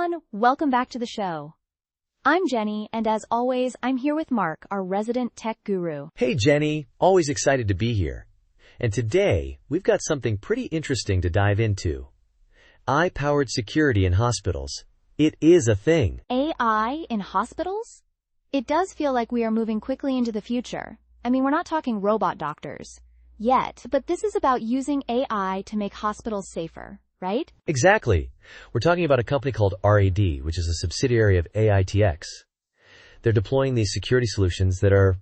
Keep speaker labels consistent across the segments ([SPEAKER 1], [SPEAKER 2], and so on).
[SPEAKER 1] everyone, welcome back to the show. I'm Jenny, and as always, I'm here with Mark, our resident tech guru.
[SPEAKER 2] Hey Jenny, always excited to be here. And today, we've got something pretty interesting to dive into. AI-powered security in hospitals. It is a thing.
[SPEAKER 1] AI in hospitals? It does feel like we are moving quickly into the future. I mean, we're not talking robot doctors yet, but this is about using AI to make hospitals safer, right?
[SPEAKER 2] Exactly. We're talking about a company called RAD, which is a subsidiary of AITX. They're deploying these security solutions that are,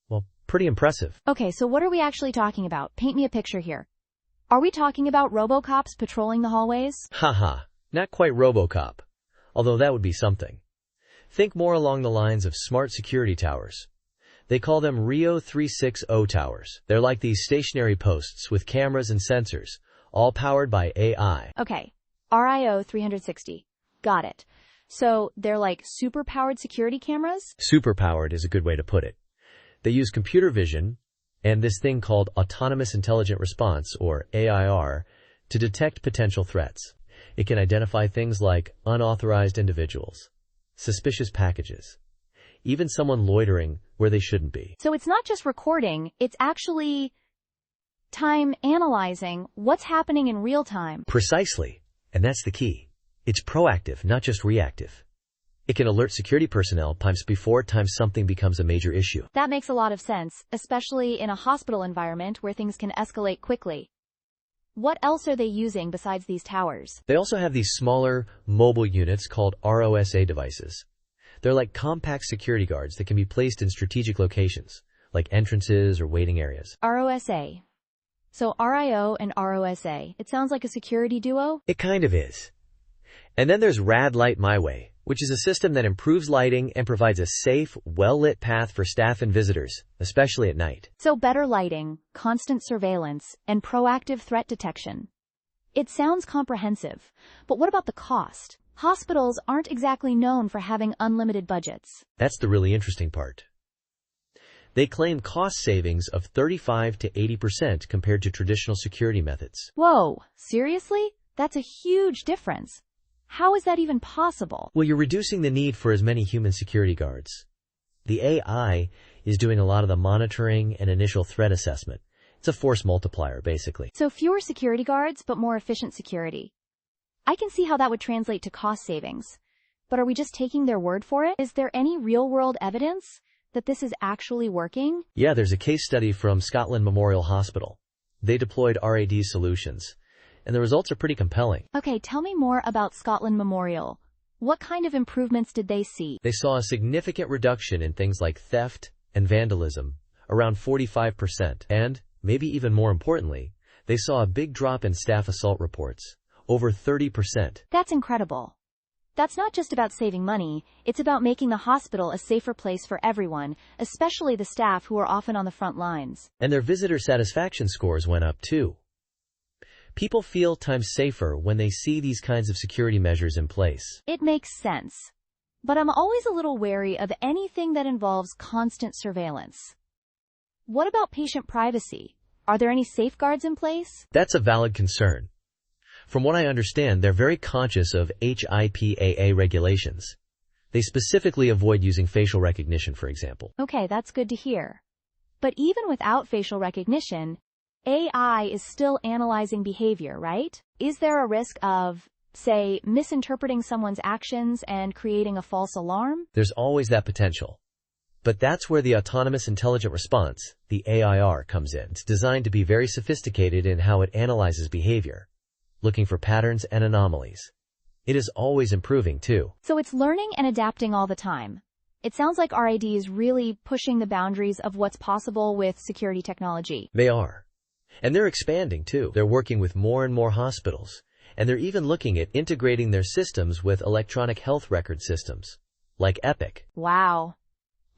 [SPEAKER 2] well, pretty impressive.
[SPEAKER 1] Okay, so what are we actually talking about? Paint me a picture here. Are we talking about RoboCops patrolling the hallways?
[SPEAKER 2] Haha, not quite RoboCop, although that would be something. Think more along the lines of smart security towers. They call them Rio 360 towers. They're like these stationary posts with cameras and sensors, all powered by AI.
[SPEAKER 1] Okay, RIO 360. Got it. So they're like super-powered security cameras?
[SPEAKER 2] Superpowered is a good way to put it. They use computer vision and this thing called Autonomous Intelligent Response, or AIR, to detect potential threats. It can identify things like unauthorized individuals, suspicious packages, even someone loitering where they shouldn't be.
[SPEAKER 1] So it's not just recording, it's actually time analyzing what's happening in real time.
[SPEAKER 2] Precisely. And that's the key. It's proactive, not just reactive. It can alert security personnel times before something becomes a major issue.
[SPEAKER 1] That makes a lot of sense, especially in a hospital environment where things can escalate quickly. What else are they using besides these towers?
[SPEAKER 2] They also have these smaller, mobile units called ROSA devices. They're like compact security guards that can be placed in strategic locations, like entrances or waiting areas.
[SPEAKER 1] ROSA. So RIO and ROSA. It sounds like a security duo?
[SPEAKER 2] It kind of is. And then there's Rad Light My Way, which is a system that improves lighting and provides a safe, well-lit path for staff and visitors, especially at night.
[SPEAKER 1] So better lighting, constant surveillance, and proactive threat detection. It sounds comprehensive, but what about the cost? Hospitals aren't exactly known for having unlimited budgets.
[SPEAKER 2] That's the really interesting part. They claim cost savings of 35 to 80% compared to traditional security methods.
[SPEAKER 1] Whoa, seriously? That's a huge difference. How is that even possible?
[SPEAKER 2] Well, you're reducing the need for as many human security guards. The AI is doing a lot of the monitoring and initial threat assessment. It's a force multiplier, basically.
[SPEAKER 1] So fewer security guards, but more efficient security. I can see how that would translate to cost savings. But are we just taking their word for it? Is there any real-world evidence that this is actually working?
[SPEAKER 2] Yeah, there's a case study from Scotland Memorial Hospital. They deployed RAD solutions, and the results are pretty compelling.
[SPEAKER 1] Okay, tell me more about Scotland Memorial. What kind of improvements did they see?
[SPEAKER 2] They saw a significant reduction in things like theft and vandalism, around 45%. And, maybe even more importantly, they saw a big drop in staff assault reports, over 30%.
[SPEAKER 1] That's incredible. That's not just about saving money, it's about making the hospital a safer place for everyone, especially the staff who are often on the front lines.
[SPEAKER 2] And their visitor satisfaction scores went up too. People feel times safer when they see these kinds of security measures in place.
[SPEAKER 1] It makes sense. But I'm always a little wary of anything that involves constant surveillance. What about patient privacy? Are there any safeguards in place?
[SPEAKER 2] That's a valid concern. From what I understand, they're very conscious of HIPAA regulations. They specifically avoid using facial recognition, for example.
[SPEAKER 1] Okay, that's good to hear. But even without facial recognition, AI is still analyzing behavior, right? Is there a risk of, say, misinterpreting someone's actions and creating a false alarm?
[SPEAKER 2] There's always that potential. But that's where the Autonomous Intelligent Response, the AIR, comes in. It's designed to be very sophisticated in how it analyzes behavior, looking for patterns and anomalies. It is always improving, too.
[SPEAKER 1] So it's learning and adapting all the time. It sounds like RAD is really pushing the boundaries of what's possible with security technology.
[SPEAKER 2] They are. And they're expanding, too. They're working with more and more hospitals. And they're even looking at integrating their systems with electronic health record systems, like Epic.
[SPEAKER 1] Wow.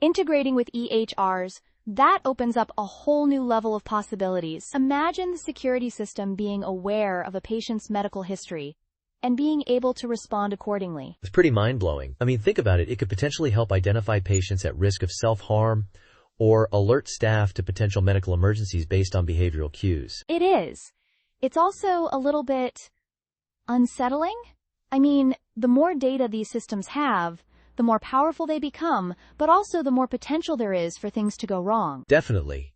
[SPEAKER 1] Integrating with EHRs, that opens up a whole new level of possibilities. Imagine the security system being aware of a patient's medical history and being able to respond accordingly.
[SPEAKER 2] It's pretty mind-blowing. I mean, think about it. It could potentially help identify patients at risk of self-harm or alert staff to potential medical emergencies based on behavioral cues.
[SPEAKER 1] It is. It's also a little bit unsettling. I mean, the more data these systems have, the more powerful they become, but also the more potential there is for things to go wrong.
[SPEAKER 2] Definitely.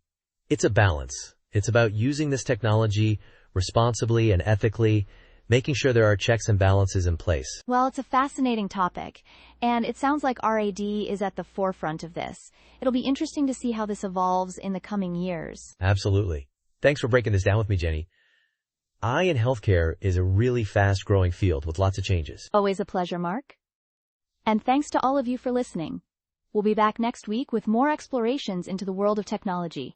[SPEAKER 2] It's a balance. It's about using this technology responsibly and ethically, making sure there are checks and balances in place.
[SPEAKER 1] Well, it's a fascinating topic, and it sounds like RAD is at the forefront of this. It'll be interesting to see how this evolves in the coming years.
[SPEAKER 2] Absolutely. Thanks for breaking this down with me, Jenny. AI in healthcare is a really fast-growing field with lots of changes.
[SPEAKER 1] Always a pleasure, Mark. And thanks to all of you for listening. We'll be back next week with more explorations into the world of technology.